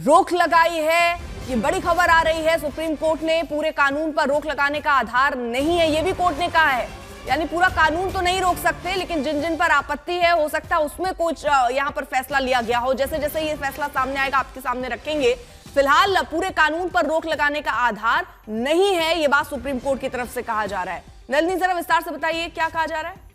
रोक लगाई है। ये बड़ी खबर आ रही है, सुप्रीम कोर्ट ने पूरे कानून पर रोक लगाने का आधार नहीं है, ये भी कोर्ट ने कहा है। यानी पूरा कानून तो नहीं रोक सकते, लेकिन जिन जिन पर आपत्ति है हो सकता है उसमें कुछ यहाँ पर फैसला लिया गया हो। जैसे जैसे ये फैसला सामने आएगा आपके सामने रखेंगे। फिलहाल पूरे कानून पर रोक लगाने का आधार नहीं है, ये बात सुप्रीम कोर्ट की तरफ से कहा जा रहा है। नलिनी, जरा विस्तार से बताइए क्या कहा जा रहा है।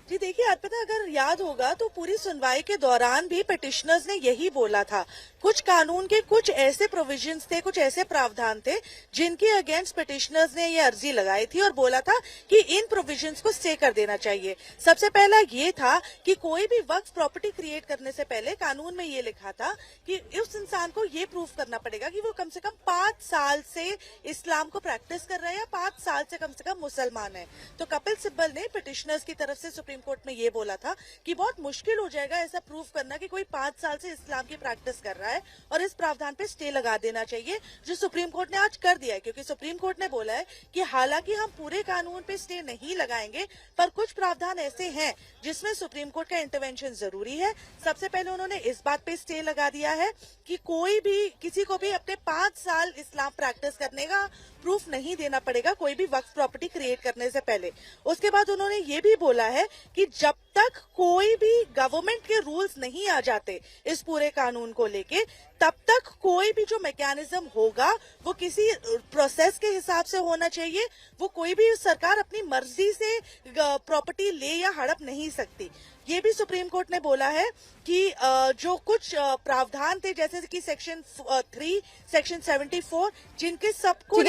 जी देखिए, आज पता अगर याद होगा तो पूरी सुनवाई के दौरान भी पिटिशनर्स ने यही बोला था। कुछ कानून के कुछ ऐसे प्रोविजंस थे, कुछ ऐसे प्रावधान थे जिनके अगेंस्ट पिटिशनर्स ने ये अर्जी लगाई थी और बोला था कि इन प्रोविजंस को स्टे कर देना चाहिए। सबसे पहला ये था कि कोई भी वक्फ प्रॉपर्टी क्रिएट करने से पहले कानून में ये लिखा था कि उस इंसान को ये प्रूव करना पड़ेगा कि वो कम से कम 5 साल से इस्लाम को प्रैक्टिस कर रहा है या 5 साल से कम मुसलमान है। तो कपिल सिब्बल ने पिटिशनर्स की तरफ से सुप्रीम कोर्ट में ये बोला था कि बहुत मुश्किल हो जाएगा ऐसा प्रूव करना कि कोई 5 साल से इस्लाम की प्रैक्टिस कर रहा है, और इस प्रावधान पे स्टे लगा देना चाहिए, जो सुप्रीम कोर्ट ने आज कर दिया है। क्योंकि सुप्रीम कोर्ट ने बोला है कि हालांकि हम पूरे कानून पे स्टे नहीं लगाएंगे, पर कुछ प्रावधान ऐसे हैं जिसमें सुप्रीम कोर्ट का इंटरवेंशन जरूरी है। सबसे पहले उन्होंने इस बात पे स्टे लगा दिया है कि कोई भी किसी को भी अपने 5 साल इस्लाम प्रैक्टिस करने का प्रूफ नहीं देना पड़ेगा कोई भी वक्फ प्रॉपर्टी क्रिएट करने से पहले। उसके बाद उन्होंने ये भी बोला है कि जब तक कोई भी गवर्नमेंट के रूल्स नहीं आ जाते इस पूरे कानून को लेके, तब तक कोई भी जो मैकेनिज्म होगा वो किसी प्रोसेस के हिसाब से होना चाहिए। वो कोई भी सरकार अपनी मर्जी से प्रॉपर्टी ले या हड़प नहीं सकती। ये भी सुप्रीम कोर्ट ने बोला है कि जो कुछ प्रावधान थे जैसे कि सेक्शन 3, सेक्शन 74, जिनके सबको